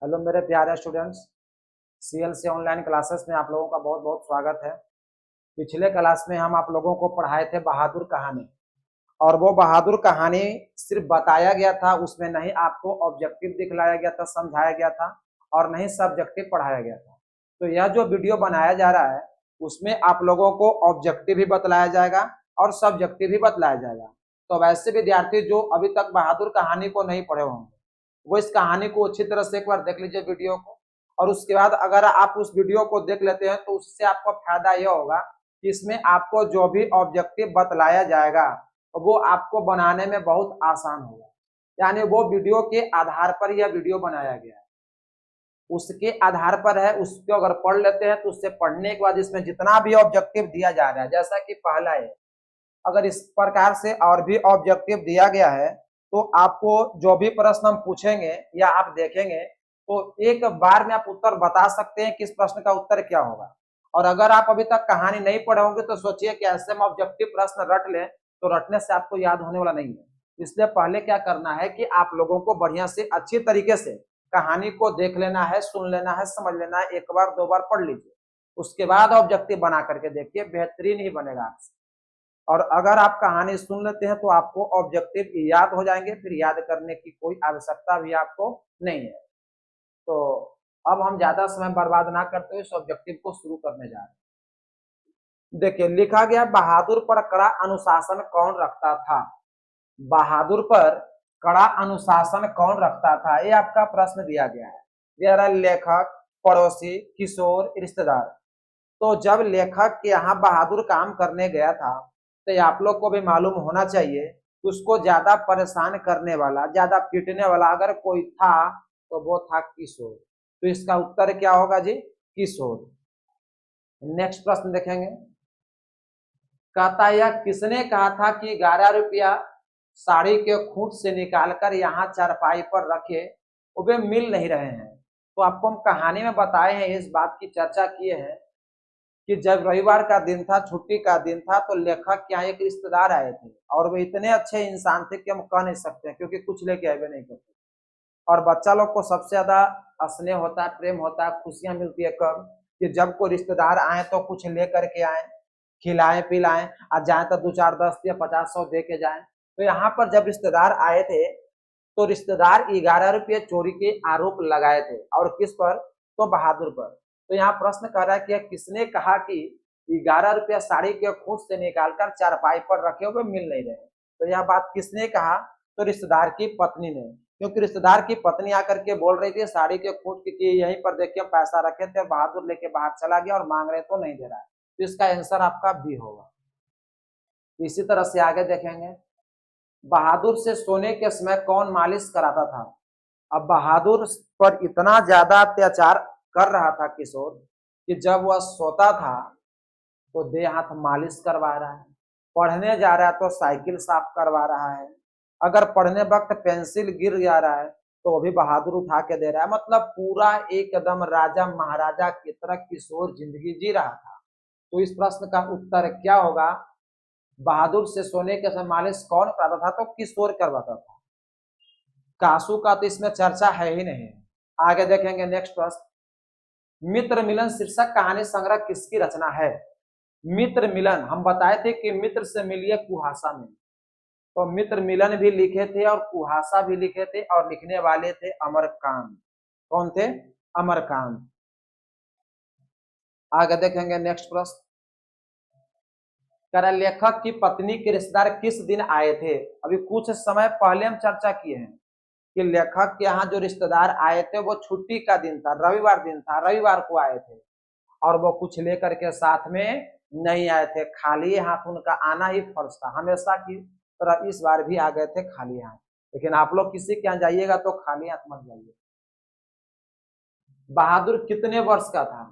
Hello मेरे प्यारे students. CLC online classes में आप लोगों का बहुत बहुत स्वागत है। पिछले क्लास में हम आप लोगों को पढ़ाए थे बहादुर कहानी, और वो बहादुर कहानी सिर्फ बताया गया था, उसमें नहीं आपको ऑब्जेक्टिव दिखलाया गया था, समझाया गया था, और नहीं सब्जेक्टिव पढ़ाया गया था। तो यह जो वीडियो बनाया जा रहा है उसमें आप लोगों को ऑब्जेक्टिव भी बतलाया जाएगा और सब्जेक्टिव भी बतलाया जाएगा। तो वैसे विद्यार्थी जो अभी तक बहादुर कहानी को नहीं पढ़े होंगे वो इस कहानी को अच्छी तरह से एक बार देख लीजिए वीडियो को, और उसके बाद अगर आप उस वीडियो को देख लेते हैं तो उससे आपको फायदा यह होगा कि इसमें आपको जो भी ऑब्जेक्टिव बतलाया जाएगा वो आपको बनाने में बहुत आसान होगा। यानी वो वीडियो के आधार पर यह वीडियो बनाया गया है, उसके आधार पर है। उसको अगर पढ़ लेते हैं तो उससे पढ़ने के बाद इसमें जितना भी ऑब्जेक्टिव दिया जा रहा है, जैसा कि पहला है, अगर इस प्रकार से और भी ऑब्जेक्टिव दिया गया है तो आपको जो भी प्रश्न हम पूछेंगे या आप देखेंगे तो एक बार में आप उत्तर बता सकते हैं कि इस प्रश्न का उत्तर क्या होगा। और अगर आप अभी तक कहानी नहीं पढ़े होंगे तो सोचिए कि ऐसे में ऑब्जेक्टिव प्रश्न रट लें तो रटने से आपको याद होने वाला नहीं है। इसलिए पहले क्या करना है कि आप लोगों को बढ़िया से अच्छी तरीके से कहानी को देख लेना है, सुन लेना है, समझ लेना है, एक बार दो बार पढ़ लीजिए, उसके बाद ऑब्जेक्टिव बना करके देखिए, बेहतरीन ही बनेगा आपसे। और अगर आप कहानी सुन लेते हैं तो आपको ऑब्जेक्टिव याद हो जाएंगे, फिर याद करने की कोई आवश्यकता भी आपको नहीं है। तो अब हम ज्यादा समय बर्बाद ना करते हुए इस ऑब्जेक्टिव को शुरू करने जा रहे हैं। देखिए लिखा गया, बहादुर पर कड़ा अनुशासन कौन रखता था। बहादुर पर कड़ा अनुशासन कौन रखता था, ये आपका प्रश्न दिया गया है। दिया रहा लेखक, पड़ोसी, किशोर, रिश्तेदार। तो जब लेखक के यहाँ बहादुर काम करने गया था तो आप लोग को भी मालूम होना चाहिए उसको ज्यादा परेशान करने वाला, ज्यादा पीटने वाला अगर कोई था तो वो था किशोर। तो इसका उत्तर क्या होगा जी? किशोर। नेक्स्ट प्रश्न देखेंगे। कहता यह किसने कहा था कि 11 रुपया साड़ी के खूंट से निकालकर यहाँ चारपाई पर रखे, वे मिल नहीं रहे हैं। तो आपको हम कहानी में बताए हैं, इस बात की चर्चा किए हैं कि जब रविवार का दिन था, छुट्टी का दिन था, तो लेखक के यहाँ एक रिश्तेदार आए थे, और वो इतने अच्छे इंसान थे कि हम कह नहीं सकते क्योंकि कुछ लेके आए नहीं करते। और बच्चा लोग को सबसे ज्यादा स्नेह होता है, प्रेम होता है, खुशियां मिलती है कब? कि जब कोई रिश्तेदार आए तो कुछ लेकर के आए, खिलाएं पिलाएं, और जाए तो 2 4 10 या 50 100 दे के जाए। तो यहाँ पर जब रिश्तेदार आए थे तो रिश्तेदार 11 रुपये चोरी के आरोप लगाए थे, और किस पर? तो बहादुर पर। तो यहाँ प्रश्न कर रहा है कि किसने कहा कि 11 रुपया साड़ी के खूंट से निकालकर चारपाई पर रखे हुए मिल नहीं रहे। तो यह बात किसने कहा? तो रिश्तेदार की पत्नी ने, क्योंकि रिश्तेदार की पत्नी आकर के बोल रही थी साड़ी के खूंट की यहीं पर देखिए पैसा रखे थे, बहादुर लेके बाहर चला गया और मांग रहे तो नहीं दे रहा है। तो इसका आंसर आपका बी होगा। इसी तरह से आगे देखेंगे। बहादुर से सोने के समय कौन मालिश कराता था। अब बहादुर पर इतना ज्यादा अत्याचार कर रहा था किशोर कि जब वह सोता था तो दे हाथ मालिश करवा रहा है, पढ़ने जा रहा है तो साइकिल साफ करवा रहा है, अगर पढ़ने वक्त पेंसिल गिर जा रहा है तो वो भी बहादुर उठा के दे रहा है। मतलब पूरा एकदम राजा महाराजा की तरह किशोर जिंदगी जी रहा था। तो इस प्रश्न का उत्तर क्या होगा? बहादुर से सोने के समय मालिश कौन कराता था? तो किशोर करवाता था। कासू का तो इसमें चर्चा है ही नहीं। आगे देखेंगे नेक्स्ट प्रश्न। मित्र मिलन शीर्षक कहानी संग्रह किसकी रचना है? मित्र मिलन हम बताए थे कि मित्र से मिलिए कुहासा में, तो मित्र मिलन भी लिखे थे और कुहासा भी लिखे थे, और लिखने वाले थे अमरकांत। कौन थे? अमरकांत। आगे देखेंगे नेक्स्ट प्रश्न। कह लेखक की पत्नी के रिश्तेदार किस दिन आए थे। अभी कुछ समय पहले हम चर्चा किए हैं कि लेखक के यहाँ जो रिश्तेदार आए थे वो छुट्टी का दिन था, रविवार दिन था, रविवार को आए थे, और वो कुछ लेकर के साथ में नहीं आए थे, खाली हाथ उनका आना ही फर्ज था। हमेशा की तरह इस बार भी आ गए थे खाली हाथ। लेकिन आप लोग किसी के यहाँ जाइएगा तो खाली हाथ मत जाइए। बहादुर कितने वर्ष का था?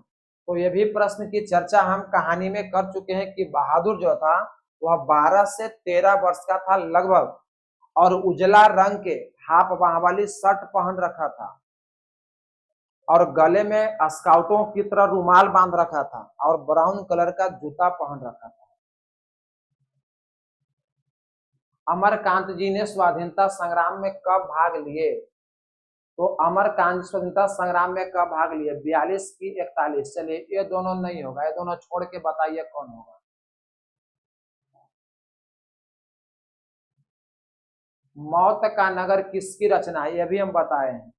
तो ये भी प्रश्न की चर्चा हम कहानी में कर चुके हैं कि बहादुर जो था वह 12 से 13 वर्ष का था लगभग, और उजला रंग के हाफ बाह वाली शर्ट पहन रखा था, और गले में स्काउटों की तरह रुमाल बांध रखा था, और ब्राउन कलर का जूता पहन रखा था। अमरकांत जी ने स्वाधीनता संग्राम में कब भाग लिए? तो अमरकांत स्वतंत्रता संग्राम में कब भाग लिए? 42 की 41। चलिए ये दोनों नहीं होगा, ये दोनों छोड़ के बताइए कौन होगा। मौत का नगर किसकी रचना है? ये भी हम बताए हैं।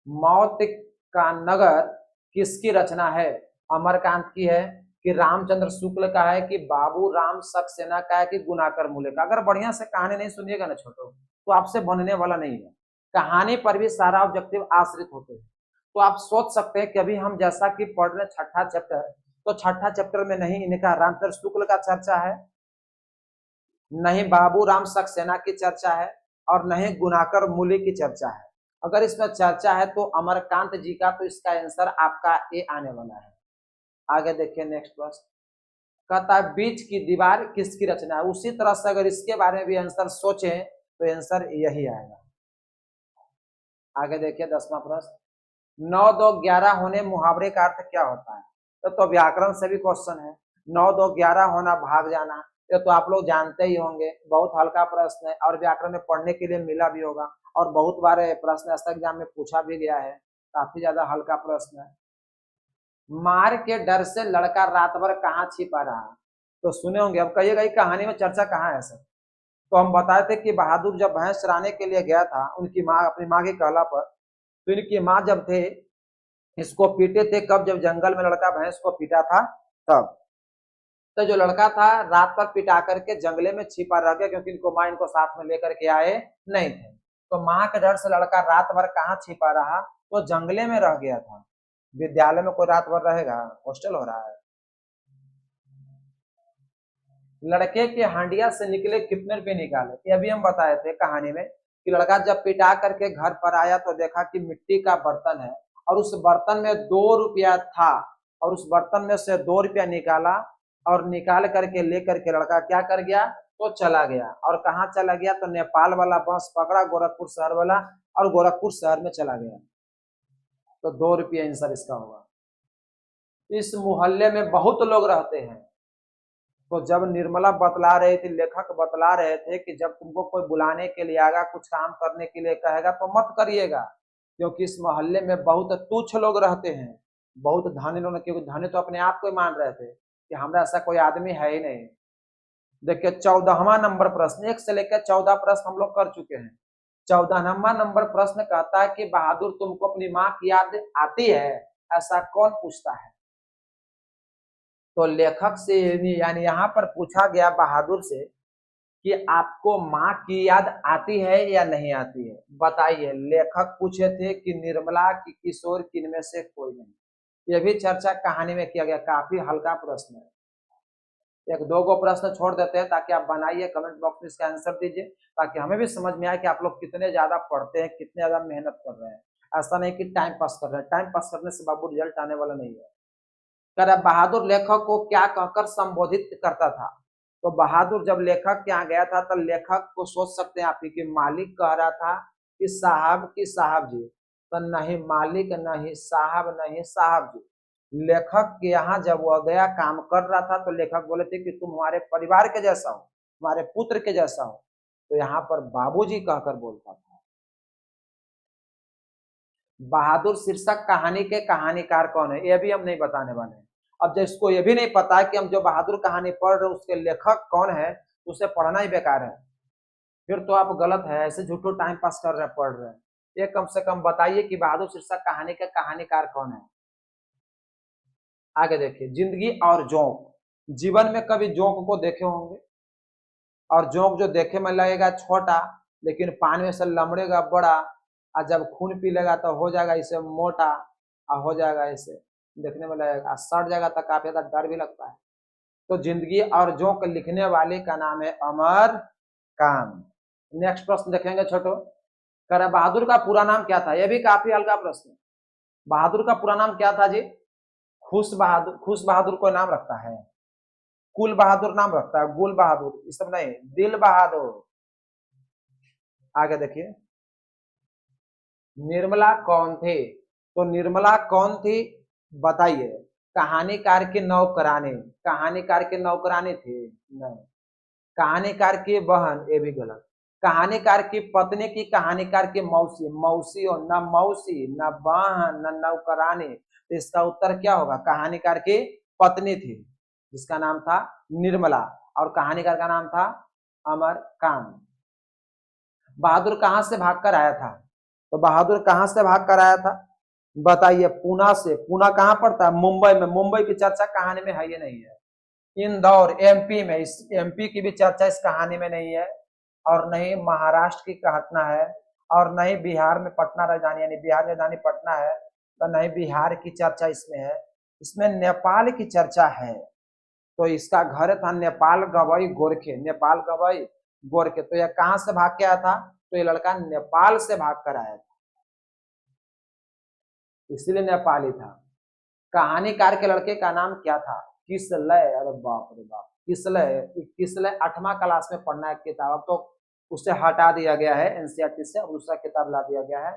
मौत का नगर किसकी रचना है? अमरकांत की है कि रामचंद्र शुक्ल का है कि बाबू राम सक्सेना का है कि गुनाकर मूले का? अगर बढ़िया से कहानी नहीं सुनिएगा ना छोटो तो आपसे बनने वाला नहीं है। कहानी पर भी सारा ऑब्जेक्टिव आश्रित होते हैं। तो आप सोच सकते हैं कि अभी हम जैसा कि पढ़ रहे छठा चैप्टर, तो छठा चैप्टर में नहीं इनका रामचंद्र शुक्ल का चर्चा है, नहीं बाबू राम सक्सेना की चर्चा है, और नहीं गुनाकर मूले की चर्चा है। अगर इसमें चर्चा है तो अमरकांत जी का, तो इसका आंसर आपका ए आने वाला है। आगे देखिए नेक्स्ट प्रश्न। कहता है बीच की दीवार किसकी रचना है? उसी तरह से अगर इसके बारे में भी आंसर सोचें तो आंसर यही आएगा। आगे देखिए 10वां प्रश्न। 9 2 11 होने मुहावरे का अर्थ क्या होता है? तो व्याकरण से भी क्वेश्चन है। 9 2 11 होना, भाग जाना, ये तो आप लोग जानते ही होंगे, बहुत हल्का प्रश्न है और व्याकरण में पढ़ने के लिए मिला भी होगा और बहुत बार प्रश्न ऐसा एग्जाम में पूछा भी गया है। काफी ज्यादा हल्का प्रश्न है। मार के डर से लड़का रात भर कहाँ छिपा रहा? तो सुने होंगे, अब कहिएगा कहानी में चर्चा कहाँ है सर? तो हम बताए थे कि बहादुर जब भैंस चराने के लिए गया था उनकी माँ, अपनी माँ के कहला पर, तो इनकी माँ जब थे इसको पीटे थे कब? जब जंगल में लड़का भैंस को पीटा था तब। तो जो लड़का था रात पर पिटा करके जंगले में छिपा रह गया क्योंकि इनको माँ इनको साथ में लेकर के आए नहीं थे। तो माँ के डर से लड़का रात भर कहाँ छिपा रहा? तो जंगले में रह गया था। विद्यालय में कोई रात भर रहेगा? हॉस्टल हो रहा है। लड़के के हांडिया से निकले कितने रुपए निकाले? ये अभी हम बताए थे कहानी में कि लड़का जब पिटा करके घर पर आया तो देखा कि मिट्टी का बर्तन है और उस बर्तन में 2 रुपया था और उस बर्तन में से 2 रुपया निकाला और निकाल करके लेकर के लड़का क्या कर गया? तो चला गया। और कहाँ चला गया? तो नेपाल वाला बस पकड़ा, गोरखपुर शहर वाला, और गोरखपुर शहर में चला गया। तो 2 रुपया आंसर इसका होगा। इस मोहल्ले में बहुत लोग रहते हैं। तो जब निर्मला बतला रही थी, लेखक बतला रहे थे कि जब तुमको कोई बुलाने के लिए आएगा, कुछ काम करने के लिए कहेगा तो मत करिएगा, क्योंकि इस मोहल्ले में बहुत तुच्छ लोग रहते हैं, बहुत धनी लोग। क्योंकि धनी तो अपने आप को मान रहे थे कि हमारा ऐसा कोई आदमी है ही नहीं। देखिए 14वां नंबर प्रश्न, 1 से लेकर 14 प्रश्न हम लोग कर चुके हैं। 14वां नंबर प्रश्न कहता है कि बहादुर तुमको अपनी माँ की याद आती है? ऐसा कौन पूछता है? तो लेखक से यानी यहाँ पर पूछा गया बहादुर से कि आपको माँ की याद आती है या नहीं आती है? बताइए। लेखक पूछे थे कि निर्मला की, किशोर, किनमें से कोई नहीं। ये भी चर्चा कहानी में किया गया। काफी हल्का प्रश्न है। 1 2 गो प्रश्न छोड़ देते हैं ताकि आप बनाइए, कमेंट बॉक्स में इसका आंसर दीजिए, ताकि हमें भी समझ में आए कि आप लोग कितने ज्यादा पढ़ते हैं, कितने ज्यादा मेहनत कर रहे हैं। ऐसा नहीं कि टाइम पास कर रहे हैं। टाइम पास करने से बाबू रिजल्ट आने वाला नहीं है। कर बहादुर लेखक को क्या कहकर संबोधित करता था? तो बहादुर जब लेखक के यहाँ गया था तो लेखक को सोच सकते हैं आप कि मालिक कह रहा था कि साहब की साहब जी, तो नहीं मालिक, नहीं साहब, नहीं साहब जी। लेखक के यहाँ जब वह गया काम कर रहा था तो लेखक बोले थे कि तुम हमारे परिवार के जैसा हो, हमारे पुत्र के जैसा हो। तो यहाँ पर बाबूजी कहकर बोलता था। बहादुर शीर्षक कहानी के कहानीकार कौन है? ये भी हम नहीं बताने वाले हैं। अब जिसको ये भी नहीं पता कि हम जो बहादुर कहानी पढ़ रहे उसके लेखक कौन है, उसे पढ़ना ही बेकार है। फिर तो आप गलत है, ऐसे झूठो टाइम पास कर रहे हैं, पढ़ रहे हैं। ये कम से कम बताइए कि बहादुर शीर्षक कहानी का कहानीकार कौन है। आगे देखिए, जिंदगी और जोंक। जीवन में कभी जोंक को देखे होंगे, और जोंक जो देखे में लगेगा छोटा लेकिन पानी में से लमड़ेगा बड़ा, और जब खून पी लेगा तो हो जाएगा इसे मोटा, और हो जाएगा इसे देखने में लगेगा, सड़ जाएगा तो काफी ज्यादा डर भी लगता है। तो जिंदगी और जोंक लिखने वाले का नाम है अमर कांत। नेक्स्ट प्रश्न देखेंगे छोटो। कर बहादुर का पूरा नाम क्या था? यह भी काफी हल्का प्रश्न। बहादुर का पूरा नाम क्या था जी? खुश बहादुर। खुश बहादुर कोई नाम रखता है? कुल बहादुर नाम रखता है, गुल बहादुर ये सब नहीं, दिल बहादुर। आगे देखिए, निर्मला कौन थे? तो निर्मला कौन थी बताइए। कहानीकार की नौकरानी। कहानीकार की नौकरानी थी? नहीं। कहानीकार की बहन? ये भी गलत। कहानीकार की पत्नी की कहानीकार की मौसी, मौसी हो न मौसी न बहन न नौकरानी, तो इसका उत्तर क्या होगा? कहानीकार की पत्नी थी जिसका नाम था निर्मला और कहानीकार का नाम था अमरकांत। बहादुर कहां से भागकर आया था? तो बहादुर कहां से भागकर आया था बताइए? पूना से। पूना कहां पड़ता है? मुंबई में। मुंबई की चर्चा कहानी में है ये नहीं है। इंदौर एमपी में, इस एमपी की भी चर्चा इस कहानी में नहीं है, और नहीं महाराष्ट्र की घटना है, और नहीं बिहार में पटना राजधानी यानी बिहार राजधानी पटना है, तो नहीं बिहार की चर्चा इसमें है। इसमें नेपाल की चर्चा है। तो इसका घर था नेपाल गवई गोरखे, नेपाल गवई गोरखे। तो यह कहां से भाग के आया था? तो ये लड़का नेपाल से भाग कर आया था, इसीलिए नेपाली था। कहानीकार के लड़के का नाम क्या था? किसलय। अरे बाप रे बाप, किसलय। किसलय 8वां क्लास में पढ़ना है किताब, अब तो उसे हटा दिया गया है एनसीईआरटी से, अब दूसरा किताब ला दिया गया है।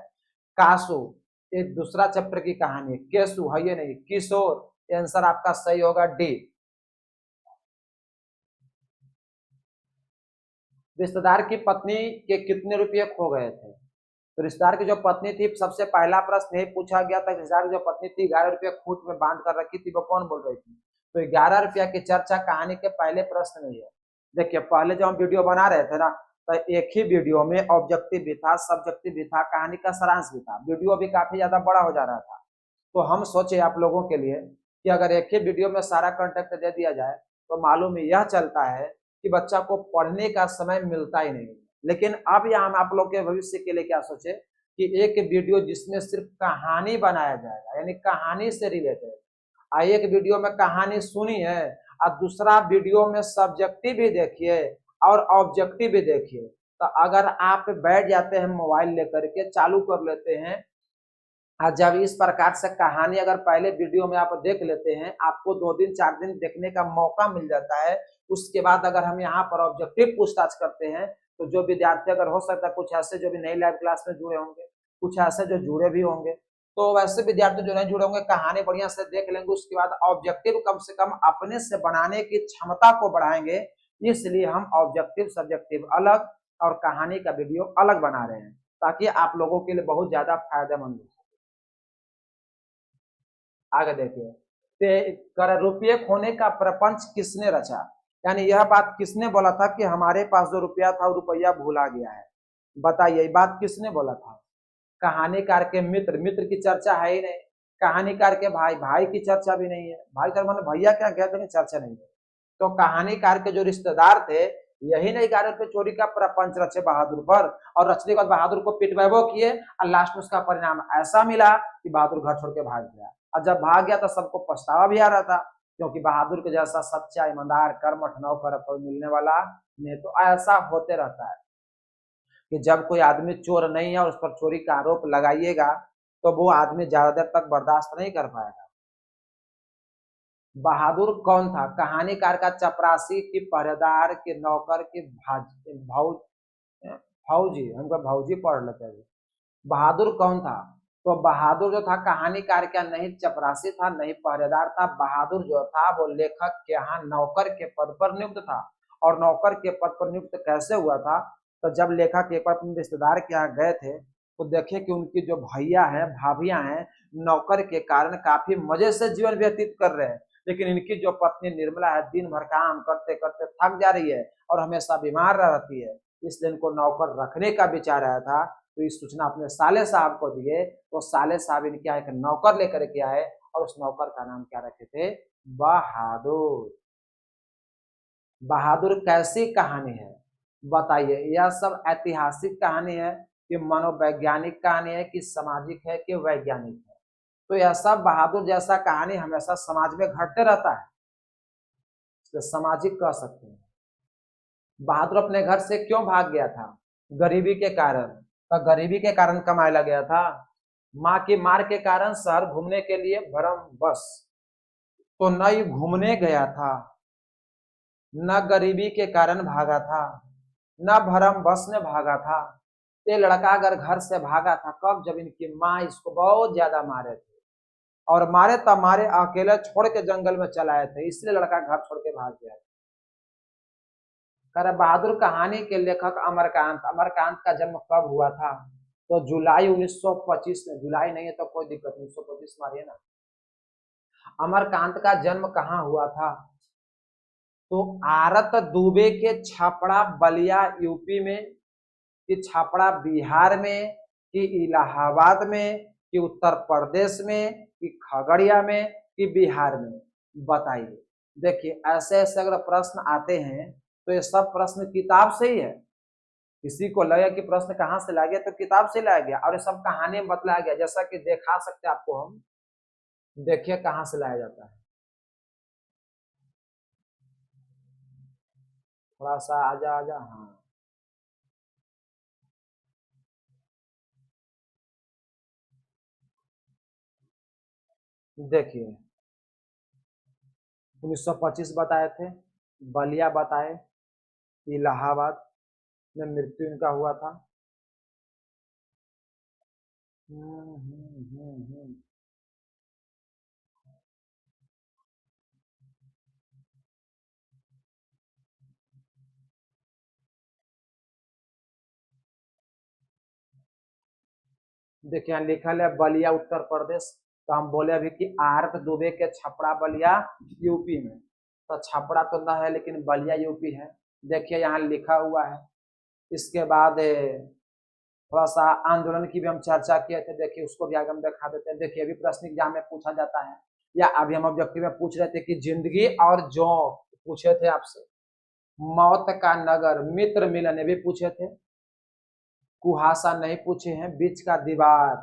कासु एक दूसरा चैप्टर की कहानी है। केसु है ये नहीं, किशोर। आंसर आपका सही होगा डी। रिश्तेदार की पत्नी के कितने रुपये खो गए थे? तो रिश्तेदार की जो पत्नी थी, सबसे पहला प्रश्न यही पूछा गया था, रिश्तेदार की जो पत्नी थी 11 रुपये खूट में बांध कर रखी थी, वो कौन बोल रही थी? तो 11 रुपया की चर्चा कहानी के पहले प्रश्न में है। देखिए पहले जब हम वीडियो बना रहे थे ना, तो एक ही वीडियो में ऑब्जेक्टिव भी था, सब्जेक्टिव भी था, कहानी का सारांश भी था, वीडियो भी काफी ज्यादा बड़ा हो जा रहा था। तो हम सोचे आप लोगों के लिए कि अगर एक ही वीडियो में सारा कंटेंट दे दिया जाए तो मालूम यह चलता है कि बच्चा को पढ़ने का समय मिलता ही नहीं। लेकिन अब यहाँ हम आप लोग के भविष्य के लिए क्या सोचे कि एक वीडियो जिसमें सिर्फ कहानी बनाया जाएगा, यानी कहानी से रिलेटेड। एक वीडियो में कहानी सुनी है और दूसरा वीडियो में सब्जेक्टिव भी देखिए और ऑब्जेक्टिव भी देखिए। तो अगर आप बैठ जाते हैं मोबाइल लेकर के, चालू कर लेते हैं, जब इस प्रकार से कहानी अगर पहले वीडियो में आप देख लेते हैं, आपको 2 दिन 4 दिन देखने का मौका मिल जाता है। उसके बाद अगर हम यहाँ पर ऑब्जेक्टिव पूछताछ करते हैं, तो जो विद्यार्थी अगर हो सकता है कुछ ऐसे जो भी नई लाइव क्लास में जुड़े होंगे, कुछ ऐसे जो जुड़े भी होंगे, तो वैसे विद्यार्थी जो नहीं जुड़े होंगे कहानी बढ़िया से देख लेंगे, उसके बाद ऑब्जेक्टिव कम से कम अपने से बनाने की क्षमता को बढ़ाएंगे। इसलिए हम ऑब्जेक्टिव सब्जेक्टिव अलग और कहानी का वीडियो अलग बना रहे हैं, ताकि आप लोगों के लिए बहुत ज्यादा फायदेमंद हो। आगे देखिए, रुपये खोने का प्रपंच किसने रचा? यानी यह बात किसने बोला था कि हमारे पास जो रुपया था वो रुपया भूला गया है? बताइए बात किसने बोला था? कहानीकार के मित्र, मित्र की चर्चा है ही नहीं। कहानीकार के भाई, भाई की चर्चा भी नहीं है। भाई का मतलब भैया क्या गया, लेकिन चर्चा नहीं है। तो कहानीकार के जो रिश्तेदार थे, यही नहीं 11 रुपये चोरी का प्रपंच रचे बहादुर पर, और रचने के बाद बहादुर को पिटवाइबो किए, और लास्ट में उसका परिणाम ऐसा मिला कि बहादुर घर छोड़ के भाग गया। और जब भाग गया तो सबको पछतावा भी आ रहा था, क्योंकि बहादुर के जैसा सच्चा ईमानदार कर्मठ नौकर कोई मिलने वाला नहीं। तो ऐसा होते रहता है कि जब कोई आदमी चोर नहीं है और उस पर चोरी का आरोप लगाइएगा, तो वो आदमी ज्यादा देर तक बर्दाश्त नहीं कर पाएगा। बहादुर कौन था? कहानीकार का चपरासी की पहरेदार के नौकर के भौजी, हमको भौजी पढ़ लेते हैं। बहादुर कौन था? तो बहादुर जो था कहानीकार का नहीं चपरासी था, नहीं पहरेदार था। बहादुर जो था वो लेखक के यहाँ नौकर के पद पर नियुक्त था। और नौकर के पद पर नियुक्त कैसे हुआ था? तो जब लेखक एक बार अपने रिश्तेदार के यहाँ गए थे, तो देखे कि उनकी जो भैया हैं भाभियां हैं, नौकर के कारण काफी मजे से जीवन व्यतीत कर रहे हैं, लेकिन इनकी जो पत्नी निर्मला है, दिन भर काम करते करते थक जा रही है और हमेशा बीमार रहती है। इसलिए इनको नौकर रखने का विचार आया था। तो इस सूचना अपने साले साहब को दिए, तो साले साहब इनके यहाँ एक नौकर लेकर के आए, और उस नौकर का नाम क्या रखे थे? बहादुर। बहादुर कैसी कहानी है बताइए? यह सब ऐतिहासिक कहानी है कि मनोवैज्ञानिक कहानी है कि सामाजिक है कि वैज्ञानिक है? तो यह सब बहादुर जैसा कहानी हमेशा समाज में घटते रहता है, इसलिए सामाजिक कह सकते हैं। बहादुर अपने घर से क्यों भाग गया था? गरीबी के कारण। तो गरीबी के कारण कमाए लग गया था। माँ की मार के कारण शहर घूमने के लिए भरम बस, तो न ही घूमने गया था, न गरीबी के कारण भागा था, न भरम बस में भागा था। ये लड़का अगर घर से भागा था कब? जब इनकी माँ इसको बहुत ज्यादा मारे थे, और मारे तब मारे अकेले छोड़ के जंगल में चलाए थे, इसलिए लड़का घर छोड़ के भाग गया। कह रहा बहादुर कहानी के लेखक अमरकांत। अमरकांत का जन्म कब हुआ था? तो जुलाई 1925 में। जुलाई नहीं है तो कोई दिक्कत नहीं, 1925 मारिए ना। अमरकांत का जन्म कहाँ हुआ था? तो आरत दुबे के छपरा बलिया यूपी में, कि छपरा बिहार में, कि इलाहाबाद में, कि उत्तर प्रदेश में, कि खगड़िया में, कि बिहार में? बताइए। देखिए ऐसे ऐसे अगर प्रश्न आते हैं तो ये सब प्रश्न किताब से ही है। किसी को लगे कि प्रश्न कहाँ से लाया गया, तो किताब से लाया गया, और ये सब कहानी में बतलाया गया। जैसा कि दिखा सकते हैं आपको हम, देखिए कहाँ से लाया जाता है। थोड़ा सा आजा आजा, हाँ देखिए 1925 बताए थे, बलिया बताए, इलाहाबाद में मृत्यु इनका हुआ था। हम्म। देखिए यहाँ लिखा है बलिया उत्तर प्रदेश। तो हम बोले अभी कि आरत दुबे के छपरा बलिया यूपी में। तो छपरा तो ना है लेकिन बलिया यूपी है। देखिए यहाँ लिखा हुआ है। इसके बाद थोड़ा सा आंदोलन की भी हम चर्चा किए थे। देखिए उसको भी आगे हम दिखा देते हैं। देखिए अभी प्रश्न एग्जाम में पूछा जाता है, या अभी हम ऑब्जेक्टिव में पूछ रहे थे कि जिंदगी और जो पूछे थे आपसे, मौत का नगर, मित्र मिलन ये भी पूछे थे, कुहासा नहीं पूछे हैं, बीच का दीवार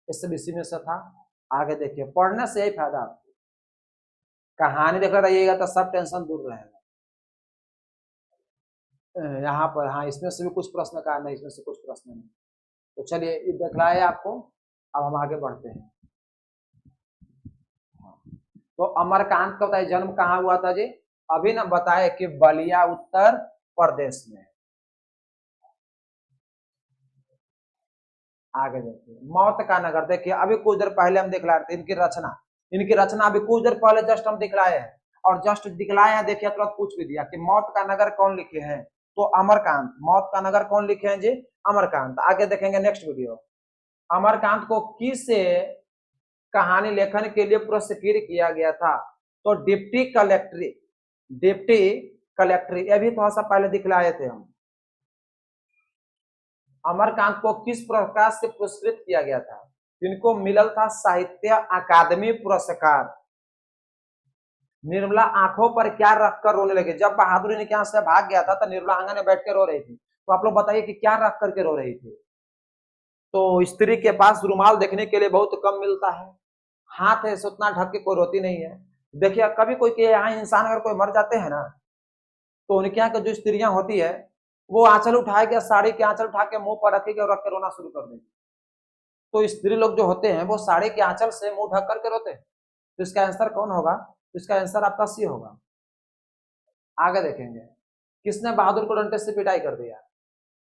ये सब इसी में से था। आगे देखिए पढ़ने से यही फायदा आपको, कहानी देखते रहिएगा तो सब टेंशन दूर रहेगा। यहाँ पर हाँ इसमें से भी कुछ प्रश्न का नहीं, इसमें से कुछ प्रश्न नहीं। तो चलिए ये दिखलाए आपको, अब हम आगे बढ़ते हैं। तो अमरकांत का बताइए जन्म कहाँ हुआ था जी? अभी ना बताए कि बलिया उत्तर प्रदेश में। आगे देखिए मौत का नगर। देखिए अभी कुछ देर पहले हम दिखला रहे थे इनकी रचना। इनकी रचना अभी कुछ देर पहले जस्ट हम दिखलाए हैं, और जस्ट दिखलाए हैं। देखिए तुरंत पूछ भी दिया कि मौत का नगर कौन लिखे हैं, तो अमरकांत। मौत का नगर कौन लिखे हैं जी? अमरकांत। आगे देखेंगे नेक्स्ट वीडियो। अमरकांत को किस कहानी लेखन के लिए पुरस्कृत किया गया था? तो डिप्टी कलेक्ट्री, डिप्टी कलेक्ट्री ये भी थोड़ा सा पहले दिखलाए थे हम। अमरकांत को किस पुरस्कार से पुरस्कृत किया गया था? इनको मिलल था साहित्य अकादमी पुरस्कार। निर्मला आंखों पर क्या रखकर रोने लगे? जब बहादुर इनके यहाँ से भाग गया था तो निर्मला आंगन में बैठ के रो रही थी। तो आप लोग बताइए कि क्या रख करके रो रही थी? तो स्त्री के पास रुमाल देखने के लिए बहुत कम मिलता है, हाथ है उतना ढक के कोई रोती नहीं है। देखिए कभी कोई के यहाँ इंसान अगर कोई मर जाते हैं ना, तो उनके यहाँ की जो स्त्रियां होती है वो आंचल उठाए के, साड़ी के आंचल उठा के मुंह पर रखेगी और रख के रोना शुरू कर देगी। तो स्त्री लोग जो होते हैं वो साड़ी के आंचल से मुंह ढक करके रोते हैं। तो इसका आंसर कौन होगा? तो इसका आंसर आपका सी होगा। आगे देखेंगे किसने बहादुर को डंडे से पिटाई कर दिया?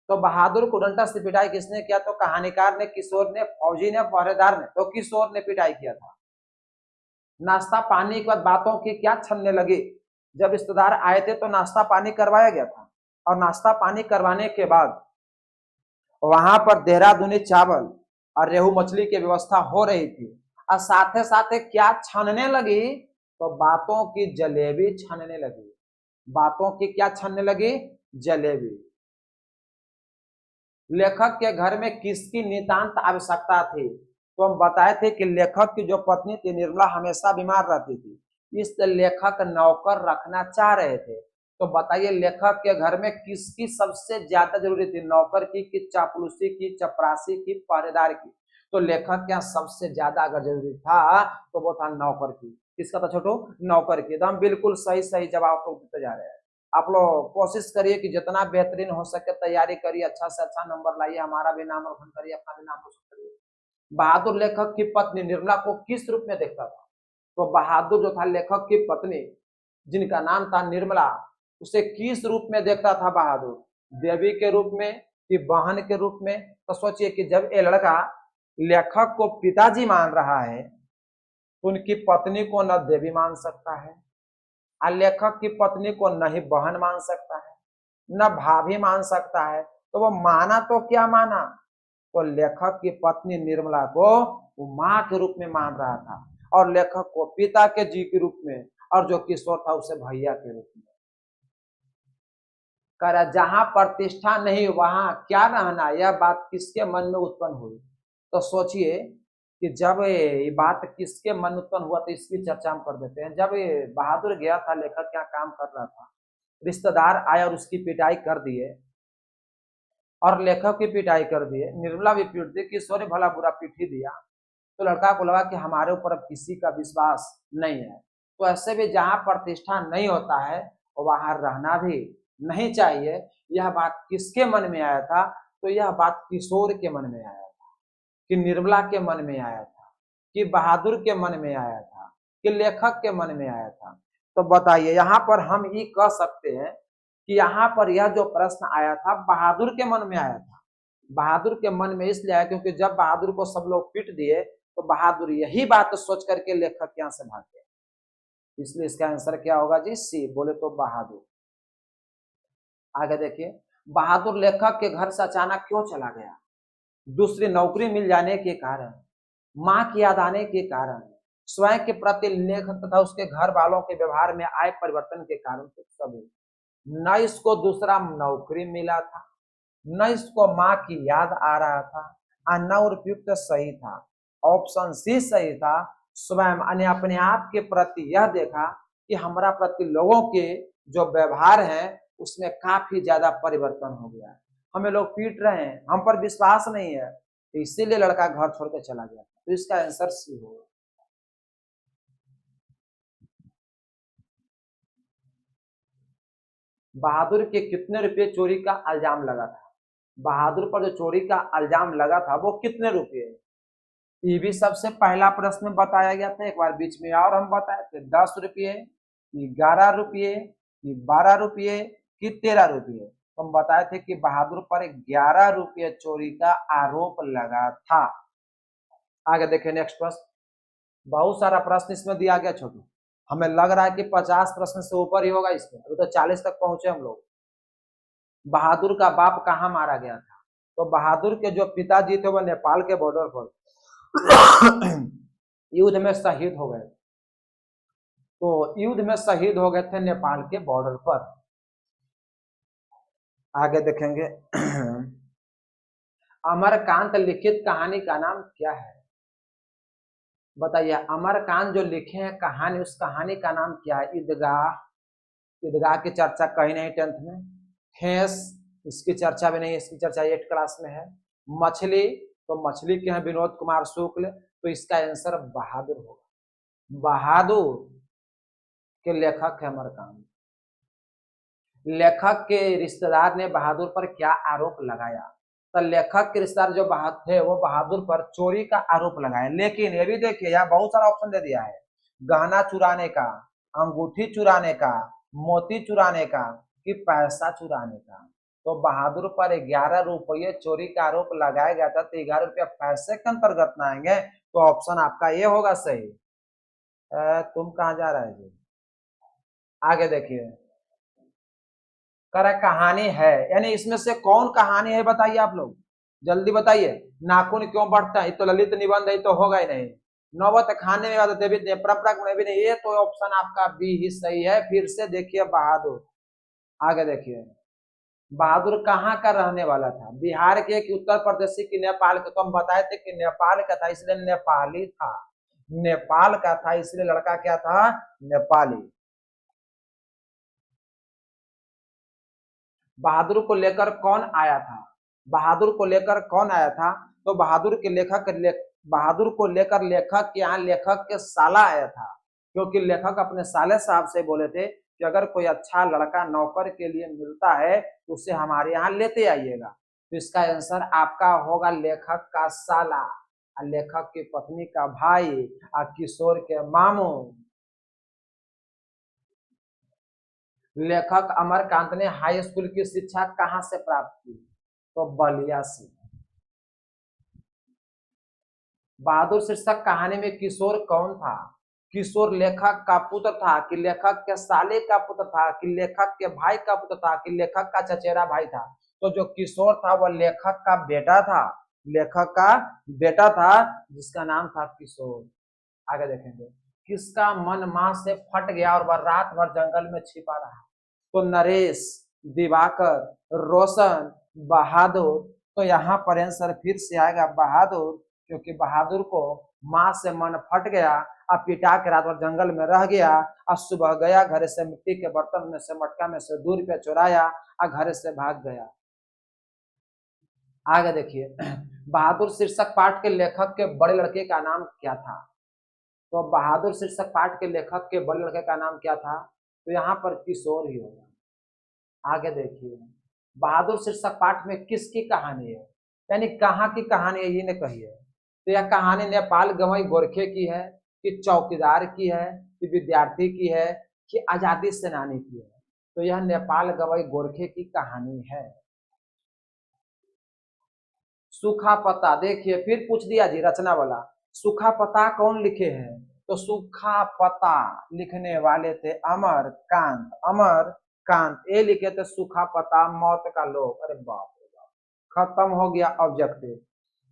तो बहादुर को डंडा से पिटाई किसने किया? तो कहानीकार ने, किशोर ने, फौजी ने, पहरेदार ने? तो किशोर ने पिटाई किया था। नाश्ता पानी के बाद बातों की क्या छनने लगी? जब रिश्तेदार आए थे तो नाश्ता पानी करवाया गया था, और नाश्ता पानी करवाने के बाद वहां पर देहरादूनी चावल और रेहू मछली की व्यवस्था हो रही थी, और साथे साथे क्या छनने लगी? तो बातों की जलेबी छनने लगी। बातों की क्या छनने लगी? जलेबी। लेखक के घर में किसकी नितांत आवश्यकता थी? तो हम बताए थे कि लेखक की जो पत्नी थी निर्मला हमेशा बीमार रहती थी, इसलिए लेखक नौकर रखना चाह रहे थे। तो बताइए लेखक के घर में किसकी सबसे ज्यादा जरूरी थी? नौकर की, कि चापलूसी की, चपरासी की, पहरेदार की? तो लेखक क्या सबसे ज्यादा अगर जरूरी था तो वो था नौकर की। किसका था छोटू? नौकर की। तो हम बिल्कुल सही सही जवाब को देते जा रहे हैं। आप लोग कोशिश करिए कि जितना बेहतरीन हो सके तैयारी करिए, अच्छा से अच्छा नंबर लाइए, हमारा भी नाम रोशन करिए, अपना भी नाम रोशन करिए। बहादुर लेखक की पत्नी निर्मला को किस रूप में देखता था? तो बहादुर जो था लेखक की पत्नी, जिनका नाम था निर्मला, उसे किस रूप में देखता था बहादुर? देवी के रूप में, कि बहन के रूप में? तो सोचिए कि जब ये लड़का लेखक को पिताजी मान रहा है तो उनकी पत्नी को न देवी मान सकता है, और लेखक की पत्नी को नहीं बहन मान सकता है। न भाभी मान सकता है। तो वो माना तो क्या माना, तो लेखक की पत्नी निर्मला को वो माँ के रूप में मान रहा था, और लेखक को पिता के जी के रूप में, और जो किशोर था उसे भैया के रूप में। कह रहा जहां प्रतिष्ठा नहीं वहां क्या रहना, यह बात किसके मन में उत्पन्न हुई। तो सोचिए कि जब ये बात किसके मन में उत्पन्न हुआ, तो इसकी चर्चा हम कर देते हैं। जब ये बहादुर गया था, लेखक क्या काम कर रहा था, रिश्तेदार आए और उसकी पिटाई कर दिए, और लेखक की पिटाई कर दिए, निर्मला भी पीट दी, किशोर भला बुरा पीट ही दिया। तो लड़का को लगा कि हमारे ऊपर अब किसी का विश्वास नहीं है। तो ऐसे भी जहां प्रतिष्ठा नहीं होता है वहां रहना भी नहीं चाहिए। यह बात किसके मन में आया था, तो यह बात किशोर के मन में आया था, कि निर्मला के मन में आया था, कि बहादुर के मन में आया था, कि लेखक के मन में आया था। तो बताइए, यहाँ पर हम ये कह सकते हैं कि यहाँ पर यह जो प्रश्न आया था बहादुर के मन में आया था। बहादुर के मन में इसलिए आया क्योंकि जब बहादुर को सब लोग पीट दिए तो बहादुर यही बात सोच करके लेखक यहाँ से भाग गया। इसलिए इसका आंसर क्या होगा जी, सी। बोले तो बहादुर। आगे देखिए, बहादुर लेखक के घर से अचानक क्यों चला गया। दूसरी नौकरी मिल जाने के कारण, माँ की याद आने के कारण, स्वयं के प्रति लेखक तथा उसके घर वालों के व्यवहार में आए परिवर्तन के कारण, तो सभी न इसको दूसरा नौकरी मिला था, न इसको माँ की याद आ रहा था, और न उपयुक्त सही था। ऑप्शन सी सही था। स्वयं ने अपने आप के प्रति यह देखा कि हमारा प्रति लोगों के जो व्यवहार है उसमें काफी ज्यादा परिवर्तन हो गया है, हमें लोग पीट रहे हैं, हम पर विश्वास नहीं है, तो इसीलिए लड़का घर छोड़ के चला गया। तो इसका आंसर सी होगा। बहादुर के कितने रुपए चोरी का इल्जाम लगा था। बहादुर पर जो चोरी का इल्जाम लगा था वो कितने रुपए, ये भी सबसे पहला प्रश्न में बताया गया था। एक बार बीच में और हम बताए थे 10 रुपये, 11 रुपये, 12 रुपये, कि 13 रुपये। तो हम बताए थे कि बहादुर पर 11 रुपये चोरी का आरोप लगा था। आगे देखिए नेक्स्ट प्रश्न। बहुत सारा प्रश्न इसमें दिया गया छोटू, हमें लग रहा है कि 50 प्रश्न से ऊपर ही होगा इसमें, अभी तो 40 तक पहुंचे हम लोग। बहादुर का बाप कहाँ मारा गया था, तो बहादुर के जो पिताजी थे वो नेपाल के बॉर्डर पर युद्ध में शहीद हो गए। तो युद्ध में शहीद हो गए थे नेपाल के बॉर्डर पर। आगे देखेंगे अमरकांत लिखित कहानी का नाम क्या है। बताइए, अमरकांत जो लिखे हैं कहानी, उस कहानी का नाम क्या है। ईदगाह, ईदगाह की चर्चा कहीं नहीं 10th में। खेस, इसकी चर्चा भी नहीं, इसकी चर्चा 8th क्लास में है। मछली, तो मछली के हैं विनोद कुमार शुक्ल। तो इसका आंसर बहादुर होगा। बहादुर के लेखक है अमरकांत। लेखक के रिश्तेदार ने बहादुर पर क्या आरोप लगाया, तो लेखक के रिश्तेदार जो बहादुर थे वो बहादुर पर चोरी का आरोप लगाया। लेकिन ये भी देखिए यहाँ बहुत सारा ऑप्शन दे दिया है, गहना चुराने का, अंगूठी चुराने का, मोती चुराने का, कि पैसा चुराने का। तो बहादुर पर 11 रुपये चोरी का आरोप लगाया गया था, तो 11 रुपया पैसे के अंतर्गत ना आएंगे। तो ऑप्शन आपका ये होगा सही। तुम कहाँ जा रहे जी। आगे देखिए, करा कहानी है, यानी इसमें से कौन कहानी है बताइए आप लोग, जल्दी बताइए। नाखून क्यों बढ़ता है, तो ललित निबंध है, तो होगा ही नहीं। नौबत खाने में देवी परंपरा भी नहीं, ये तो ऑप्शन आपका बी ही सही है। फिर से देखिए बहादुर। आगे देखिए, बहादुर कहाँ का रहने वाला था, बिहार के कि उत्तर प्रदेश की नेपाल के। तो हम बताए थे कि नेपाल का था, इसलिए नेपाली था। नेपाल का था इसलिए लड़का क्या था, नेपाली। बहादुर को लेकर कौन आया था, बहादुर को लेकर कौन आया था, तो बहादुर के बहादुर को लेकर लेखक के यहाँ लेखक के साला आया था। क्योंकि लेखक अपने साले साहब से बोले थे कि अगर कोई अच्छा लड़का नौकर के लिए मिलता है तो उसे हमारे यहाँ लेते आइएगा। तो इसका आंसर आपका होगा लेखक का साला, और लेखक की पत्नी का भाई, और किशोर के मामू। लेखक अमरकांत ने हाई स्कूल की शिक्षा कहां से प्राप्त की, तो बलिया से। बहादुर शीर्षक कहानी में किशोर कौन था, किशोर लेखक का पुत्र था कि लेखक के साले का पुत्र था कि लेखक के भाई का पुत्र था कि लेखक का चचेरा भाई था। तो जो किशोर था वह लेखक का बेटा था, लेखक का बेटा था जिसका नाम था किशोर। आगे देखेंगे, किसका मन मां से फट गया और वह रात भर जंगल में छिपा रहा। तो नरेश, दिवाकर, रोशन, बहादुर। तो यहाँ पर आंसर फिर से आएगा बहादुर, क्योंकि बहादुर को मां से मन फट गया, अब पिटा के रात भर जंगल में रह गया, अब सुबह गया घर से मिट्टी के बर्तन में से मटका में से 2 रुपया चुराया और घर से भाग गया। आगे देखिए, बहादुर शीर्षक पाठ के लेखक के बड़े लड़के का नाम क्या था। तो बहादुर शीर्षक पाठ के लेखक के बड़े लड़के का नाम क्या था, तो यहाँ पर किशोर ही होगा। आगे देखिए, बहादुर शीर्षक पाठ में किसकी कहानी है, यानी कहाँ की कहानी है ये ने कही है। तो यह कहानी नेपाल गवई गोरखे की है कि चौकीदार की है कि विद्यार्थी की है कि आजादी सेनानी की है। तो यह नेपाल गवई गोरखे की कहानी है। सूखा पत्ता, देखिए फिर पूछ दिया जी रचना वाला, सूखा पत्ता कौन लिखे हैं। तो सूखा पत्ता लिखने वाले थे अमर कांत। अमर कांत ये लिखे थे सूखा पत्ता मौत का लोभ। अरे बाप रे बाप, खत्म हो गया ऑब्जेक्टिव।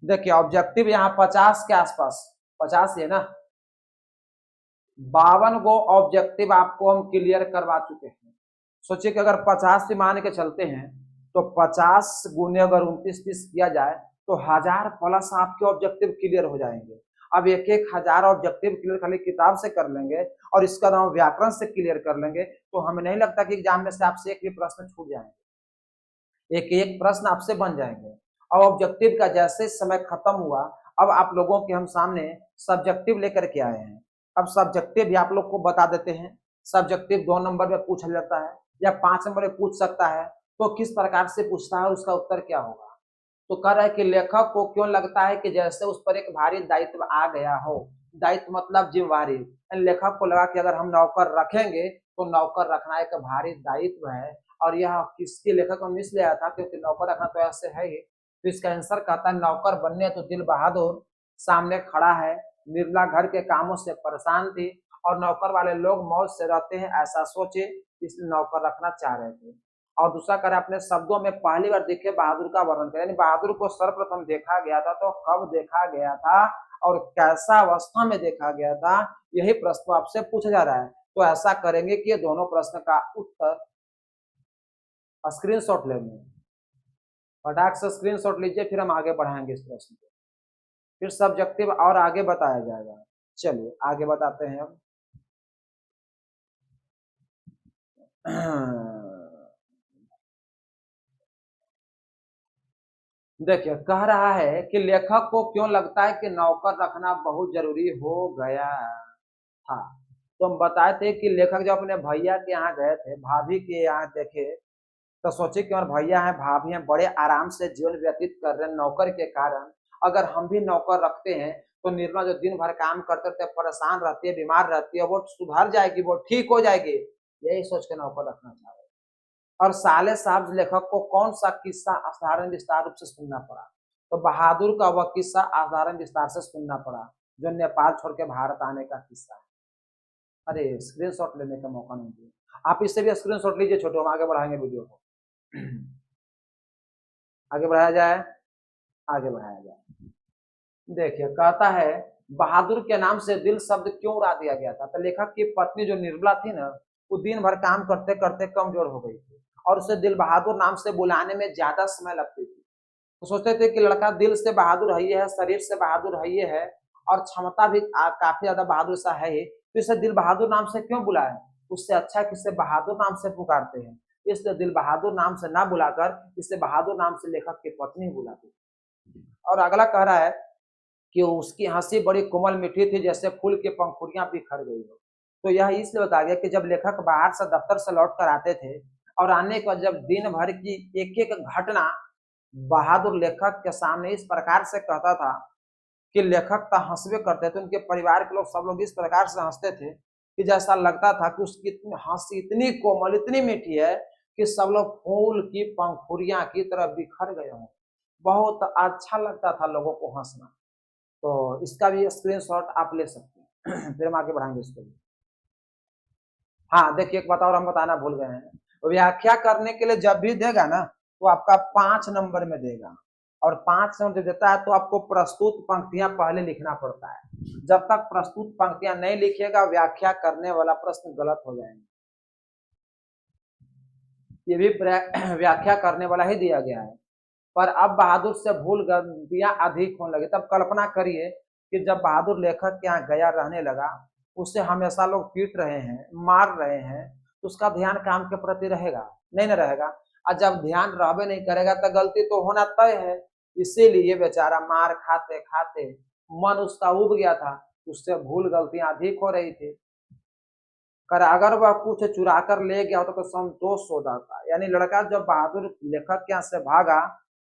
देखिए ऑब्जेक्टिव यहाँ 50 के आसपास, 50 है ना, 52 गो ऑब्जेक्टिव आपको हम क्लियर करवा चुके हैं। सोचिए कि अगर 50 से मान के चलते हैं तो 50 गुने अगर 29-30 किया जाए तो 1000+ आपके ऑब्जेक्टिव क्लियर हो जाएंगे। अब एक एक 1000 ऑब्जेक्टिव क्लियर खाली किताब से कर लेंगे और इसका नाम व्याकरण से क्लियर कर लेंगे तो हमें नहीं लगता कि एग्जाम में से आपसे एक भी प्रश्न छूट जाएंगे, एक एक प्रश्न आपसे बन जाएंगे। अब ऑब्जेक्टिव का जैसे समय खत्म हुआ, अब आप लोगों के हम सामने सब्जेक्टिव लेकर के आए हैं। अब सब्जेक्टिव भी आप लोग को बता देते हैं। सब्जेक्टिव 2 नंबर में पूछा जाता है या 5 नंबर में पूछ सकता है, तो किस प्रकार से पूछता है उसका उत्तर क्या होगा। तो कह रहा है कि लेखक को क्यों लगता है कि जैसे उस पर एक भारी दायित्व आ गया हो। दायित्व मतलब जिम्मेवारी। लेखक को लगा कि अगर हम नौकर रखेंगे तो नौकर रखना एक भारी दायित्व है, और यह किसके लेखक में मिस लिया था, क्योंकि नौकर रखना तो ऐसे है ही। तो इसका आंसर कहता है नौकर बनने तो दिल बहादुर सामने खड़ा है। निर्मला घर के कामों से परेशान थी और नौकर वाले लोग मौज से रहते हैं ऐसा सोचे, इसलिए नौकर रखना चाह रहे थे। और दूसरा करे अपने शब्दों में पहली बार देखे बहादुर का वर्णन करें, यानी बहादुर को सर्वप्रथम देखा गया था तो कब देखा गया था और कैसा अवस्था में देखा गया था, यही प्रश्न आपसे पूछा जा रहा है। तो ऐसा करेंगे कि ये दोनों प्रश्न का उत्तर स्क्रीनशॉट लेंगे, फटाक से स्क्रीनशॉट लीजिए, फिर हम आगे बढ़ाएंगे इस प्रश्न को, फिर सब्जेक्टिव और आगे बताया जाएगा। चलिए आगे बताते हैं हम। देखिए कह रहा है कि लेखक को क्यों लगता है कि नौकर रखना बहुत जरूरी हो गया था। तो हम बताए थे कि लेखक जब अपने भैया के यहाँ गए थे, भाभी के यहाँ देखे, तो सोचे कि और भैया हैं भाभी हैं बड़े आराम से जीवन व्यतीत कर रहे हैं नौकर के कारण, अगर हम भी नौकर रखते हैं तो निर्मला जो दिन भर काम करते रहते परेशान रहती है, बीमार रहती है, वो सुधर जाएगी, वो ठीक हो जाएगी, यही सोच के नौकर रखना चाह रहे। और साले साहब लेखक को कौन सा किस्सा असाधारण विस्तार रूप से सुनना पड़ा। तो बहादुर का वह किस्सा असाधारण विस्तार से सुनना पड़ा जो नेपाल छोड़ के भारत आने का किस्सा है। अरे स्क्रीनशॉट लेने का मौका नहीं दिया, आप इससे भी स्क्रीनशॉट लीजिए छोटे, हम आगे बढ़ाएंगे वीडियो को। आगे बढ़ाया जाए, आगे बढ़ाया जाए। देखिए कहता है बहादुर के नाम से दिल शब्द क्यों उड़ा दिया गया था। तो लेखक की पत्नी जो निर्मला थी ना, वो दिन भर काम करते करते कमजोर हो गई थी और उसे दिल बहादुर नाम से बुलाने में ज्यादा समय लगती थी। तो सोचते थे कि लड़का दिल से बहादुर है, ये है, शरीर से बहादुर है, ये है, और क्षमता भी काफी ज्यादा बहादुर सा है ही, तो इसे दिल बहादुर नाम से क्यों बुलाए, उससे अच्छा किससे बहादुर नाम से पुकारते हैं। इसलिए दिल बहादुर नाम से ना बुलाकर इसे बहादुर नाम से लेखक की पत्नी बुलाती। और अगला कह रहा है कि उसकी हंसी बड़ी कोमल मीठी थी जैसे फूल की पंखुड़ियां बिखर गई हो। तो यह इसलिए बताया गया कि जब लेखक बाहर से दफ्तर से लौट कर आते थे और आने के बाद जब दिन भर की एक एक घटना बहादुर लेखक के सामने इस प्रकार से कहता था कि लेखक तो हंसवे करते थे, उनके परिवार के लोग सब लोग इस प्रकार से हंसते थे कि जैसा लगता था कि उसकी हंसी इतनी कोमल इतनी मीठी है कि सब लोग फूल की पंखुड़ियां की तरह बिखर गए हों। बहुत अच्छा लगता था लोगों को हंसना। तो इसका भी स्क्रीनशॉट आप ले सकते हैं। फिर हम आगे बढ़ाएंगे इसको। हाँ देखिए, एक बात और हम बताना भूल गए हैं, व्याख्या करने के लिए जब भी देगा ना तो आपका 5 नंबर में देगा, और 5 नंबर देता है तो आपको प्रस्तुत पंक्तियां पहले लिखना पड़ता है। जब तक प्रस्तुत पंक्तियां नहीं लिखिएगा व्याख्या करने वाला प्रश्न गलत हो जाएंगे। ये भी व्याख्या करने वाला ही दिया गया है, पर अब बहादुर से भूल गलतियां अधिक होने लगी। तब कल्पना करिए कि जब बहादुर लेखक के यहाँ गया रहने लगा, उससे हमेशा लोग पीट रहे हैं, मार रहे हैं, तो उसका ध्यान काम के प्रति रहेगा नहीं न रहेगा। और जब ध्यान रहबे नहीं करेगा तो गलती तो होना तय है। इसीलिए बेचारा मार खाते खाते मन उसका उब गया था, उससे भूल गलतियां अधिक हो रही थी। कर अगर वह कुछ चुरा कर ले गया होता तो संतोष हो जाता। यानी लड़का जब बहादुर लेखक के यहाँ से भागा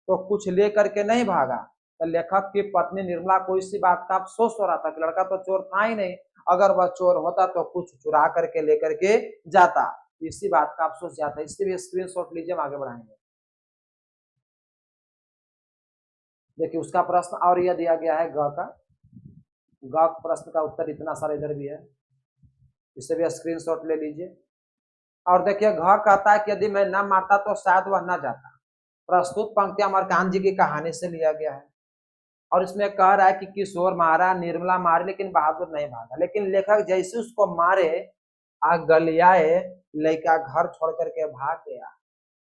तो कुछ ले करके नहीं भागा, तो लेखक की पत्नी निर्मला को इसी बात का अफसोस हो रहा था कि लड़का तो चोर था ही नहीं, अगर वह चोर होता तो कुछ चुरा करके लेकर के जाता। इसी बात का अफसोस जाता है। इससे भी स्क्रीनशॉट लीजिए, हम आगे बढ़ाएंगे। देखिए उसका प्रश्न और यह दिया गया है ग का, ग प्रश्न का उत्तर इतना सारा इधर भी है, इसे भी स्क्रीनशॉट ले लीजिए। और देखिए घ कहता है कि यदि मैं न मारता तो शायद वह न जाता। प्रस्तुत पंक्तियां अमरकांत जी की कहानी से लिया गया है, और इसमें कह रहा है कि किशोर मारा, निर्मला मारी, लेकिन बहादुर नहीं भागा। लेकिन लेखक जैसे उसको मारे गलियाए, लड़का घर छोड़ करके भाग गया।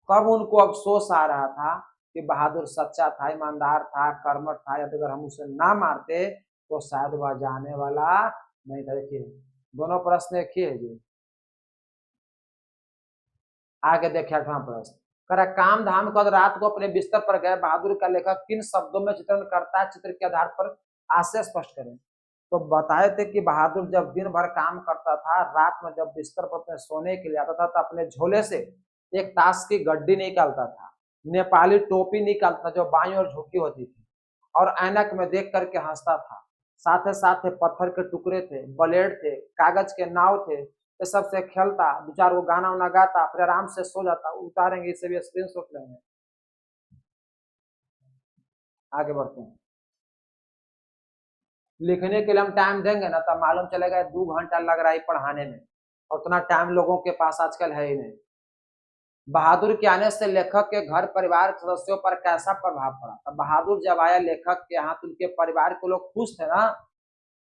कब उनको अफसोस आ रहा था कि बहादुर सच्चा था, ईमानदार था, कर्मठ था, यदि अगर हम उसे ना मारते तो शायद वह जाने वाला नहीं था। देखिए दोनों प्रश्न एक ही है जी। आगे देखिए 8वां प्रश्न, करा काम धाम कर रात को अपने बिस्तर पर गए बहादुर का लेखक किन शब्दों में चित्रण करता है, चित्र के आधार पर आशय स्पष्ट करें। तो बताए थे कि बहादुर जब दिन भर काम करता था, रात में जब बिस्तर पर अपने सोने के लिए आता था तो अपने झोले से एक ताश की गड्डी निकालता था, नेपाली टोपी निकालता था जो बाईं ओर झुकी होती थी, और ऐनक में देख करके हंसता था। साथ ही पत्थर के टुकड़े थे, ब्लेड थे, कागज के नाव थे, ये सब से खेलता, 2-4 वो गाना वाना गाता, फिर आराम से सो जाता। उतारेंगे, इसे भी स्क्रीनशॉट लेंगे। आगे बढ़ते हैं। लिखने के लिए हम टाइम देंगे ना तब मालूम चलेगा 2 घंटा लग रहा है पढ़ाने में, उतना टाइम लोगों के पास आजकल है ही नहीं। बहादुर के आने से लेखक के घर परिवार के सदस्यों पर कैसा प्रभाव पड़ा। तब बहादुर जब आया लेखक के यहाँ तो उनके परिवार के लोग खुश थे ना,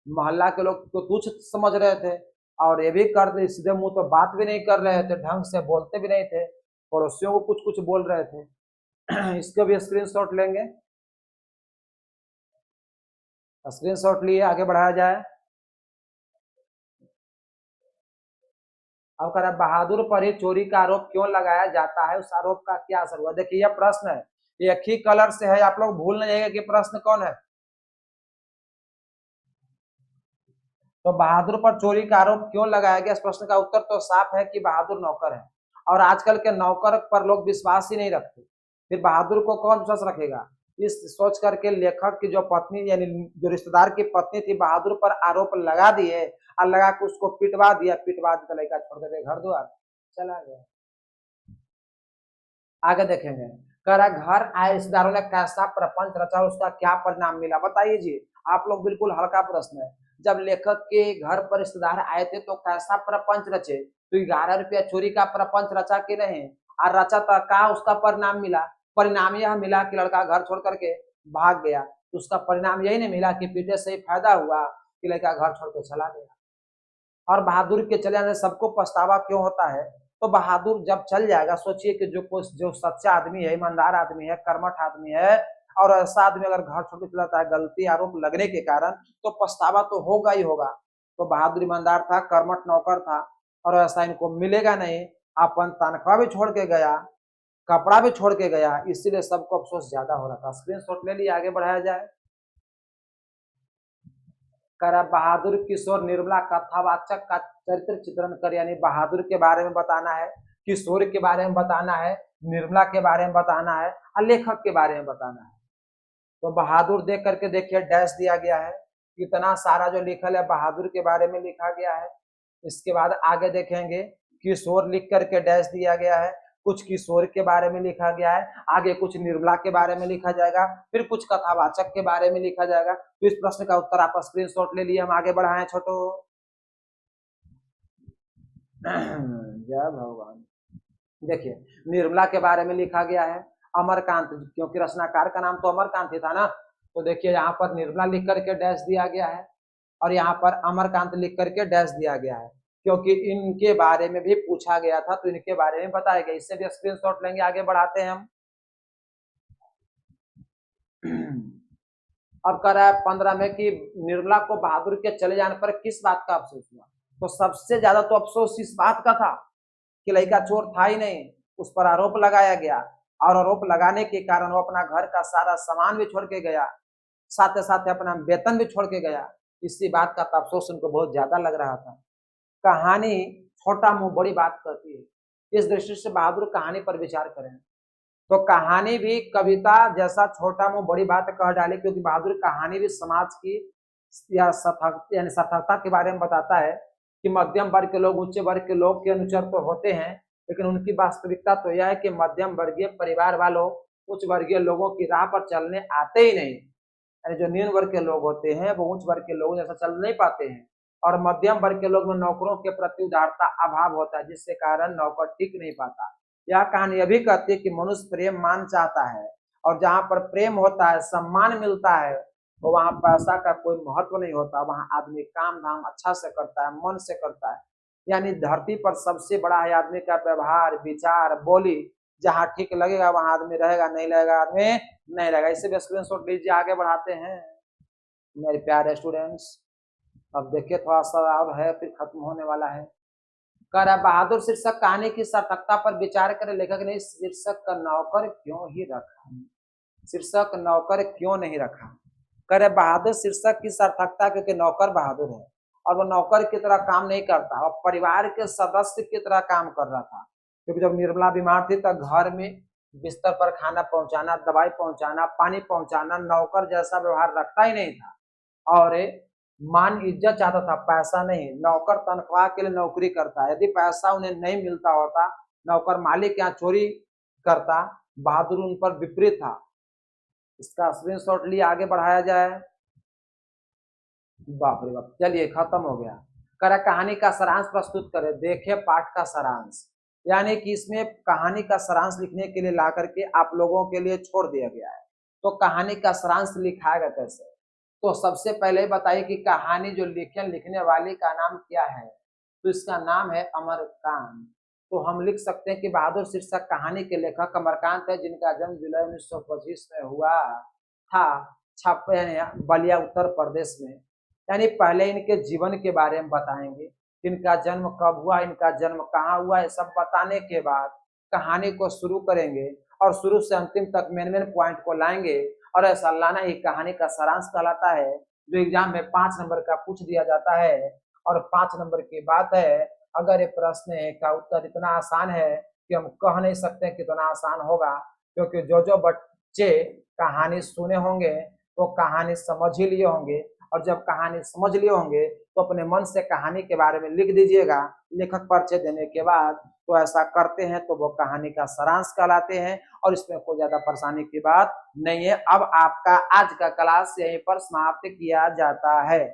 मोहल्ला के लोग तो तुच्छ समझ रहे थे, और ये भी कर दे सीधे मुंह तो बात भी नहीं कर रहे थे, ढंग से बोलते भी नहीं थे, पड़ोसियों को कुछ कुछ बोल रहे थे। इसको भी स्क्रीनशॉट लेंगे, स्क्रीनशॉट लिए आगे बढ़ाया जाए। अब कह रहा बहादुर पर ही चोरी का आरोप क्यों लगाया जाता है, उस आरोप का क्या असर हुआ। देखिए यह प्रश्न है, एक ही कलर से है, आप लोग भूल नहीं जाएंगे कि प्रश्न कौन है। तो बहादुर पर चोरी का आरोप क्यों लगाया गया, इस प्रश्न का उत्तर तो साफ है कि बहादुर नौकर है, और आजकल के नौकर पर लोग विश्वास ही नहीं रखते, फिर बहादुर को कौन विश्वास रखेगा। इस सोच करके लेखक की जो पत्नी यानी जो रिश्तेदार की पत्नी थी बहादुर पर आरोप लगा दिए, और लगा के उसको पिटवा दिया, पिटवा दिया लड़का छोड़ करके घर द्वार चला गया। आगे देखेंगे, कह रहा घर आए रिश्तेदारों ने कैसा प्रपंच रचा, उसका क्या परिणाम मिला। बताइए जी, आप लोग बिल्कुल हल्का प्रश्न है। जब लेखक के घर पर रिश्तेदार आए थे तो कैसा प्रपंच रचे, तो 11 रुपया चोरी का प्रपंच रचा कि नहीं, और रचा तो क्या उसका परिणाम मिला। परिणाम यह मिला कि लड़का घर छोड़ करके भाग गया, तो उसका परिणाम यही नहीं मिला कि पीटे से ही फायदा हुआ कि लड़का घर छोड़ के चला गया। और बहादुर के चले जाने सबको पछतावा क्यों होता है, तो बहादुर जब चल जाएगा, सोचिए कि जो सच्चा आदमी है, ईमानदार आदमी है, कर्मठ आदमी है, और ऐसा आदमी अगर घर छोड़ के चला जाता है गलती आरोप लगने के कारण, तो पछतावा तो होगा ही होगा। तो बहादुर ईमानदार था, कर्मठ नौकर था, और ऐसा इनको मिलेगा नहीं। अपन तनख्वाह भी छोड़ के गया, कपड़ा भी छोड़ के गया, इसीलिए सबको अफसोस ज्यादा हो रहा था। स्क्रीनशॉट ले लिए, आगे बढ़ाया जाए। करा बहादुर किशोर निर्मला कथावाचक का चरित्र चित्रण कर, यानी बहादुर के बारे में बताना है, किशोर के बारे में बताना है, निर्मला के बारे में बताना है, और लेखक के बारे में बताना है। तो बहादुर देख करके देखिए डैश दिया गया है, कितना सारा जो लिखल है बहादुर के बारे में लिखा गया है। इसके बाद आगे देखेंगे किशोर लिख करके डैश दिया गया है, कुछ किशोर के बारे में लिखा गया है, आगे कुछ निर्मला के बारे में लिखा जाएगा, फिर कुछ कथावाचक के बारे में लिखा जाएगा। तो इस प्रश्न का उत्तर आप स्क्रीनशॉट ले लिए, हम आगे बढ़ाएं छोटो। जय भगवान। देखिए निर्मला के बारे में लिखा गया है अमरकांत, क्योंकि रचनाकार का नाम तो अमरकांत ही था ना। तो देखिए यहाँ पर निर्मला लिख करके डैश दिया गया है और यहाँ पर अमरकांत लिख करके डैश दिया गया है, क्योंकि इनके बारे में भी पूछा गया था तो इनके बारे में बताया गया। इससे भी स्क्रीनशॉट लेंगे, आगे बढ़ाते हैं हम। अब कह रहा है 15 में कि निर्मला को बहादुर के चले जाने पर किस बात का अफसोस हुआ। तो सबसे ज्यादा तो अफसोस इस बात का था कि लड़का चोर था ही नहीं, उस पर आरोप लगाया गया और आरोप लगाने के कारण वो अपना घर का सारा सामान भी छोड़ के गया, साथ ही साथ अपना वेतन भी छोड़ के गया। इसी बात का अफसोस उनको बहुत ज्यादा लग रहा था। कहानी छोटा मुंह बड़ी बात करती है, इस दृष्टि से बहादुर कहानी पर विचार करें तो कहानी भी कविता जैसा छोटा मुंह बड़ी बात कह डाले, क्योंकि बहादुर कहानी भी समाज की या यानी सार्थकता के बारे में बताता है कि मध्यम वर्ग के लोग उच्च वर्ग के लोग के अनुचर तो होते हैं, लेकिन उनकी वास्तविकता तो यह है कि मध्यम वर्गीय परिवार वालों उच्च वर्गीय लोगों की राह पर चलने आते ही नहीं। यानी जो निम्न वर्ग के लोग होते हैं वो उच्च वर्ग के लोगों जैसा चल नहीं पाते हैं, और मध्यम वर्ग के लोग में नौकरों के प्रति उदारता अभाव होता है, जिससे कारण नौकर टिक नहीं पाता। यह कहानी यह भी कहती है कि मनुष्य प्रेम मान चाहता है, और जहाँ पर प्रेम होता है, सम्मान मिलता है, तो वहाँ पैसा का कोई महत्व नहीं होता। वहाँ आदमी काम धाम अच्छा से करता है, मन से करता है। यानी धरती पर सबसे बड़ा है आदमी का व्यवहार, विचार, बोली। जहाँ ठीक लगेगा वहाँ आदमी रहेगा, नहीं लगेगा आदमी नहीं रहेगा। इससे भी स्क्रीनशॉट लीजिए, आगे बढ़ाते हैं मेरे प्यारे स्टूडेंट्स। अब देखिए थोड़ा सा और है, फिर खत्म होने वाला है। कह रहा बहादुर शीर्षक कहानी की सार्थकता पर विचार करे, लेखक ने शीर्षक का नौकर क्यों ही रखा, शीर्षक नौकर क्यों नहीं रखा। कह रहे बहादुर शीर्षक की सार्थकता, क्योंकि नौकर बहादुर है और वो नौकर की तरह काम नहीं करता, और परिवार के सदस्य की तरह काम कर रहा था। क्योंकि जब निर्मला बीमार थी तो घर में बिस्तर पर खाना पहुंचाना, दवाई पहुंचाना, पानी पहुंचाना, नौकर जैसा व्यवहार रखता ही नहीं था। और मान इज्जत चाहता था, पैसा नहीं। नौकर तनख्वाह के लिए नौकरी करता है, यदि पैसा उन्हें नहीं मिलता होता, नौकर मालिक यहाँ चोरी करता। बहादुर उन पर विपरीत था। इसका स्क्रीनशॉट लिए आगे बढ़ाया जाए। बाप रे बाप, चलिए खत्म हो गया। करा कहानी का सारांश प्रस्तुत करें, देखिए पाठ का सारांश, यानी कि इसमें कहानी का सारांश लिखने के लिए ला करके आप लोगों के लिए छोड़ दिया गया है। तो कहानी का सारांश लिखाएगा कैसे, तो सबसे पहले बताइए कि कहानी जो लिखने वाली का नाम क्या है। तो इसका नाम है अमरकांत। तो हम लिख सकते हैं कि बहादुर शीर्षक कहानी के लेखक अमरकांत है, जिनका जन्म जुलाई 1925 में हुआ था, छापे बलिया उत्तर प्रदेश में। यानी पहले इनके जीवन के बारे में बताएंगे, इनका जन्म कब हुआ, इनका जन्म कहाँ हुआ, ये सब बताने के बाद कहानी को शुरू करेंगे और शुरू से अंतिम तक मेन मेन पॉइंट को लाएंगे। और ऐसा लाना ही कहानी का सारांश कहलाता है, जो एग्जाम में 5 नंबर का पूछ दिया जाता है। और 5 नंबर की बात है, अगर ये प्रश्न का उत्तर इतना आसान है कि हम कह नहीं सकते कितना आसान होगा, क्योंकि जो बच्चे कहानी सुने होंगे तो कहानी समझ ही लिए होंगे, और जब कहानी समझ लिए होंगे तो अपने मन से कहानी के बारे में लिख दीजिएगा लेखक परिचय देने के बाद। तो ऐसा करते हैं तो वो कहानी का सारांश कहलाते हैं, और इसमें कोई ज्यादा परेशानी की बात नहीं है। अब आपका आज का क्लास यहीं पर समाप्त किया जाता है।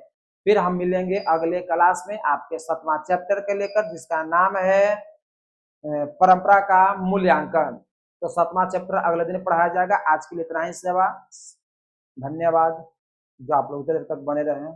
फिर हम मिलेंगे अगले क्लास में आपके 7वां चैप्टर के लेकर, जिसका नाम है परंपरा का मूल्यांकन। तो 7वां चैप्टर अगले दिन पढ़ाया जाएगा। आज के लिए इतना ही सेवा, धन्यवाद जो आप लोग देर तक बने रहे।